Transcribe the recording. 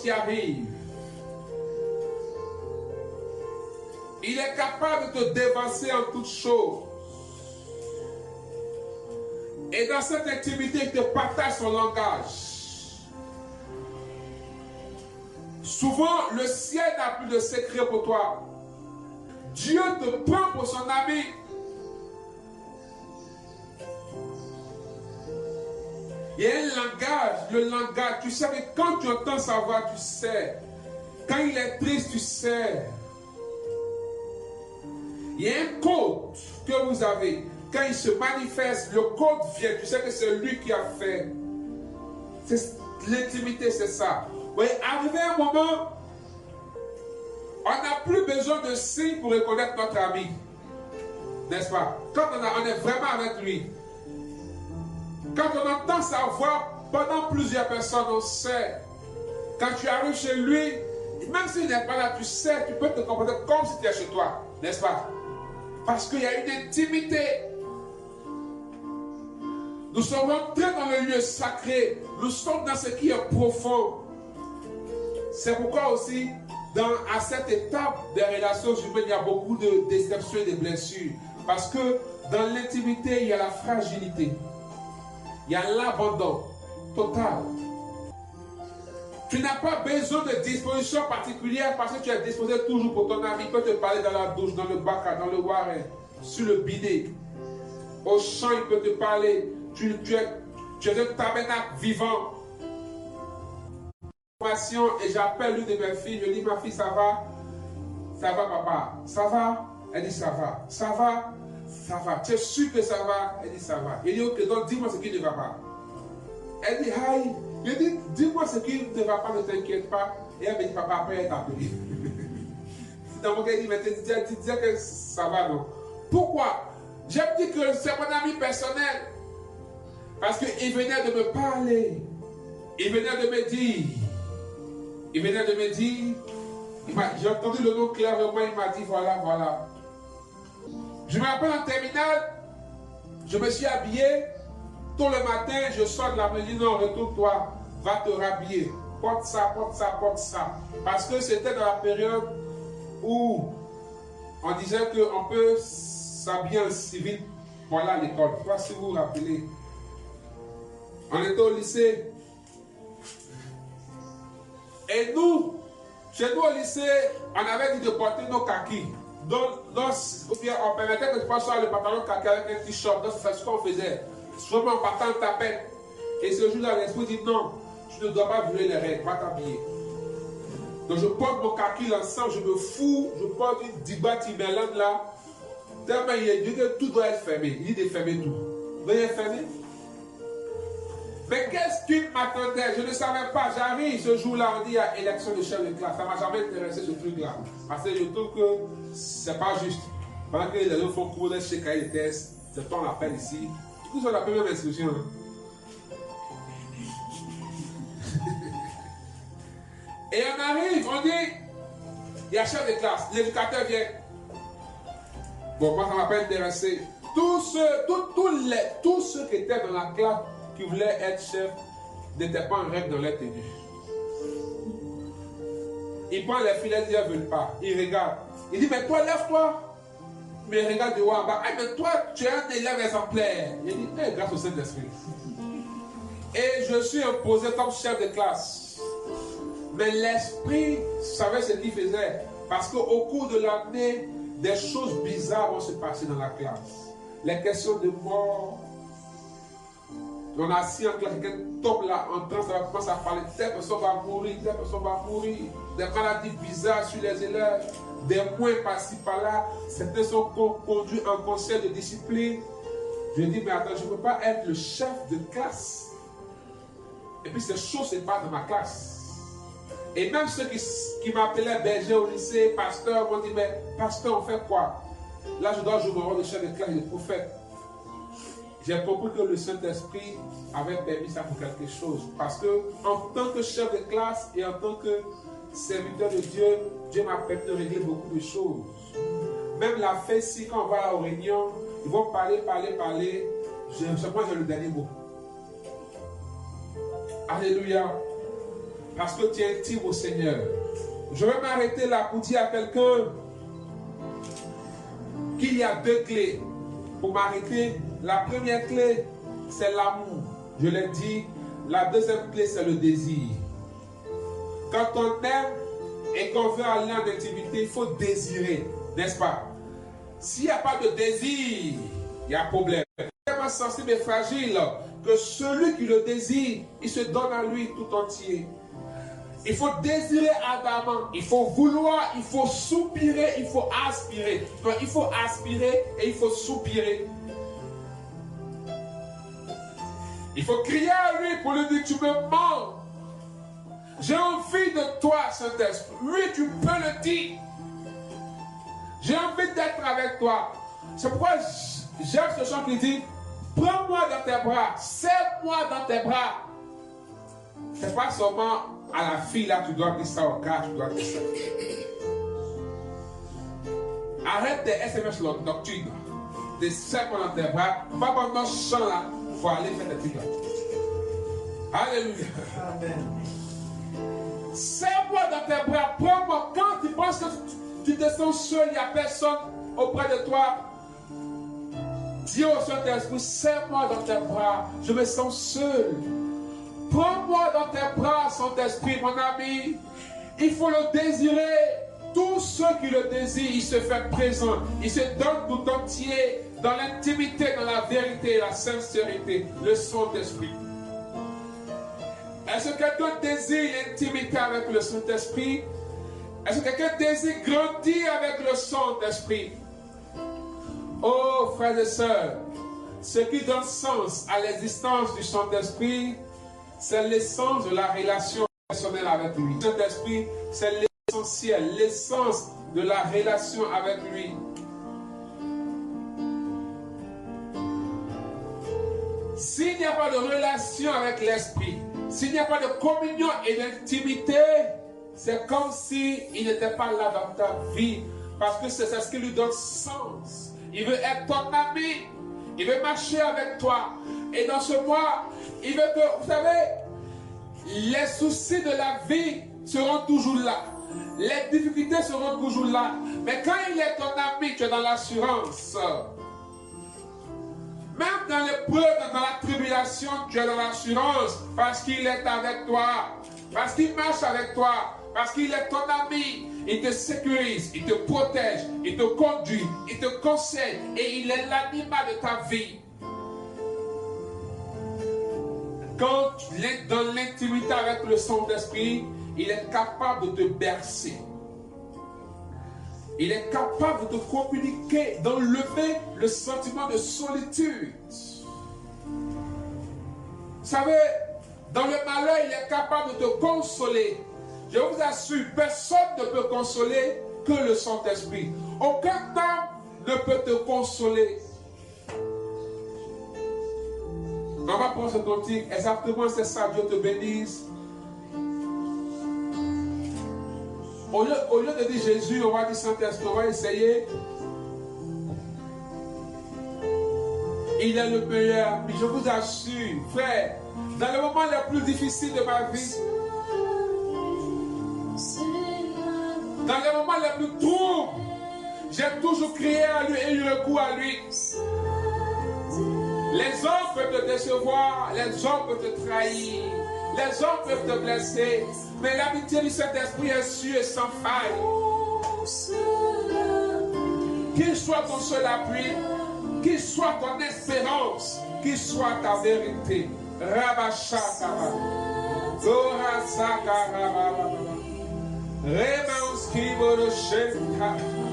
qui arrive, il est capable de te dévancer en toutes choses. Et dans cette intimité, il te partage son langage. Souvent, le ciel n'a plus de secret pour toi. Dieu te prend pour son ami. Il y a un langage, le langage. Tu sais que quand tu entends sa voix, tu sais. Quand il est triste, tu sais. Il y a un code que vous avez. Quand il se manifeste, le code vient. Tu sais que c'est lui qui a fait. L'intimité, c'est ça. Oui, arrivé un moment, on n'a plus besoin de signes pour reconnaître notre ami. N'est-ce pas? Quand on est vraiment avec lui. Quand on entend sa voix pendant plusieurs personnes, on sait. Quand tu arrives chez lui, même s'il n'est pas là, tu sais, tu peux te comporter comme si tu étais chez toi. N'est-ce pas? Parce qu'il y a une intimité. Nous sommes entrés dans le lieu sacré. Nous sommes dans ce qui est profond. C'est pourquoi aussi, à cette étape des relations humaines, il y a beaucoup de déceptions et de blessures. Parce que dans l'intimité, il y a la fragilité. Il y a l'abandon total. Tu n'as pas besoin de disposition particulière parce que tu es disposé toujours pour ton ami. Il peut te parler dans la douche, dans le bac, dans le warren, sur le bidet. Au champ, il peut te parler. Tu es un tabernacle vivant. Et j'appelle l'une de mes filles. Je dis, ma fille, ça va? Ça va, papa? Ça va? Elle dit, ça va. Ça va? Ça va. Tu es sûr que ça va? Elle dit, ça va. Il dit, ok, donc dis-moi ce qui ne va pas. Elle dit, aïe. Je dis, dis-moi ce qui ne va pas, ne t'inquiète pas. Et elle me dit, papa, après, elle t'a appelé. Dans mon cas, il dit, mais tu disais que ça va, non? Pourquoi? J'ai dit que c'est mon ami personnel. Parce qu'il venait de me parler. Il venait de me dire. Il venait de me dire. J'ai entendu le nom clairement, il m'a dit, voilà, voilà. Je me rappelle en terminale, je me suis habillé. Tôt le matin, je sors de la maison, non, retourne-toi, va te rhabiller. Porte ça, porte ça, porte ça. Parce que c'était dans la période où on disait qu'on peut s'habiller en civil pour aller à l'école. Je ne sais pas si vous vous rappelez. On était au lycée. Et nous, chez nous au lycée, on avait dit de porter nos kakis. Donc, on permettait que tu passes le pantalon kaki avec un t-shirt. Donc, c'est ce qu'on faisait. Souvent, en partant de ta peine. Et ce jour-là, l'esprit dit non, tu ne dois pas violer les règles, va t'habiller. Donc, je porte mon kaki l'ensemble, je me fous, je porte une diba Timberland là. Tellement il dit que tout doit être fermé. Il dit de fermer tout. Vous voyez fermer? Mais qu'est-ce qu'il m'attendait? Je ne savais pas. J'arrive ce jour-là, on dit il y a élection de chef de classe. Ça ne m'a jamais intéressé ce truc-là. Parce que je trouve que ce n'est pas juste. Pendant que les autres font cours de chez cahier de test, c'est ton appel ici. Tout ça, la première instruction. Et on arrive, on dit il y a chef de classe, l'éducateur vient. Bon, moi, ça ne m'a pas intéressé. Tous ceux qui étaient dans la classe, qui voulaient être chef, n'étaient pas en règle dans leur tenue. Il prend les filets, ils ne veulent pas. Il regarde. Il dit, mais toi, lève-toi. Mais il regarde de haut en bas. Ah, mais toi, tu es un élève exemplaire. Il dit, hey, grâce au Saint-Esprit. Et je suis imposé comme chef de classe. Mais l'Esprit savait ce qu'il faisait. Parce qu'au cours de l'année, des choses bizarres vont se passer dans la classe. Les questions de mort. On a assis en classe, quelqu'un tombe là, en train, ça va commencer à parler, telle personne va mourir, telle personne va mourir. Des maladies bizarres sur les élèves, des points par-ci, par-là. Certains sont conduits en conseil de discipline. Je dis, mais attends, je ne peux pas être le chef de classe. Et puis ces choses se passent dans ma classe. Et même ceux qui m'appelaient berger au lycée, pasteur, m'ont dit, mais pasteur, on fait quoi? Là, je dois jouer mon rôle de chef de classe et de prophète. J'ai compris que le Saint-Esprit avait permis ça pour quelque chose. Parce que, en tant que chef de classe et en tant que serviteur de Dieu, Dieu m'a permis de régler beaucoup de choses. Même la fête, si quand on va aux réunions, ils vont parler. Moi, j'ai le dernier mot. Alléluia. parce que tu es intime au Seigneur. Je vais m'arrêter là pour dire à quelqu'un qu'il y a 2 clés pour m'arrêter. La première clé, c'est l'amour. Je l'ai dit. La deuxième clé, c'est le désir. Quand on aime et qu'on veut aller en intimité, il faut désirer, n'est-ce pas? S'il n'y a pas de désir, il y a un problème. C'est tellement sensible et fragile que celui qui le désire, il se donne à lui tout entier. Il faut désirer ardemment, il faut vouloir, il faut soupirer, il faut aspirer. Donc, il faut aspirer et il faut soupirer. Il faut crier à lui pour lui dire, tu me manques. J'ai envie de toi, Saint-Esprit. Oui, tu peux le dire. J'ai envie d'être avec toi. C'est pourquoi j'aime ce chant qui dit, prends-moi dans tes bras, serre-moi dans tes bras. C'est pas seulement à la fille là, tu dois dire ça au gars, tu dois dire ça. Arrête tes SMS nocturnes. Tes serre-moi dans tes bras. Pas pendant ce chant là, il faut aller faire des trucs là. Alléluia. Amen. Serre-moi dans tes bras, prends-moi. Quand tu penses que tu te sens seul, il n'y a personne auprès de toi, dis au Saint-Esprit, serre-moi dans tes bras, je me sens seul. Prends-moi dans tes bras, Saint-Esprit, mon ami. Il faut le désirer. Tous ceux qui le désirent, il se fait présent. Il se donne tout entier dans l'intimité, dans la vérité et la sincérité, le Saint-Esprit. Est-ce que quelqu'un désire l'intimité avec le Saint-Esprit? Est-ce que quelqu'un désire grandir avec le Saint-Esprit? Oh, frères et sœurs, ce qui donne sens à l'existence du Saint-Esprit, c'est l'essence de la relation personnelle avec lui. Le Saint-Esprit, c'est l'essentiel, l'essence de la relation avec lui. S'il n'y a pas de relation avec l'Esprit, s'il n'y a pas de communion et d'intimité, c'est comme s'il n'était pas là dans ta vie. Parce que c'est ce qui lui donne sens. Il veut être ton ami. Il veut marcher avec toi. Et dans ce mois, il veut que, vous savez, les soucis de la vie seront toujours là. Les difficultés seront toujours là. Mais quand il est ton ami, tu es dans l'assurance. Même dans l'épreuve, dans la tribulation, tu es dans l'assurance parce qu'il est avec toi, parce qu'il marche avec toi, parce qu'il est ton ami. Il te sécurise, il te protège, il te conduit, il te conseille et il est l'animal de ta vie. Quand tu es dans l'intimité avec le Saint-Esprit, il est capable de te bercer. Il est capable de te communiquer, d'enlever le sentiment de solitude. Vous savez, dans le malheur, il est capable de te consoler. Je vous assure, personne ne peut consoler que le Saint-Esprit. Aucun homme ne peut te consoler. On va prendre ce cantique, exactement c'est ça, Dieu te bénisse. Au lieu de dire Jésus, on va dire Saint-Esprit, on va essayer. Il est le meilleur. Mais je vous assure, frère, dans les moments les plus difficiles de ma vie, dans les moments les plus troubles, j'ai toujours crié à lui et eu recours à lui. Les hommes peuvent te décevoir, les hommes peuvent te trahir, les hommes peuvent te blesser, mais l'amitié du Saint-Esprit est sûre et sans faille. Qu'il soit ton seul appui, qu'il soit ton espérance, qu'il soit ta vérité. Rabashakara, Dora Sakara, Remanski Borosheka.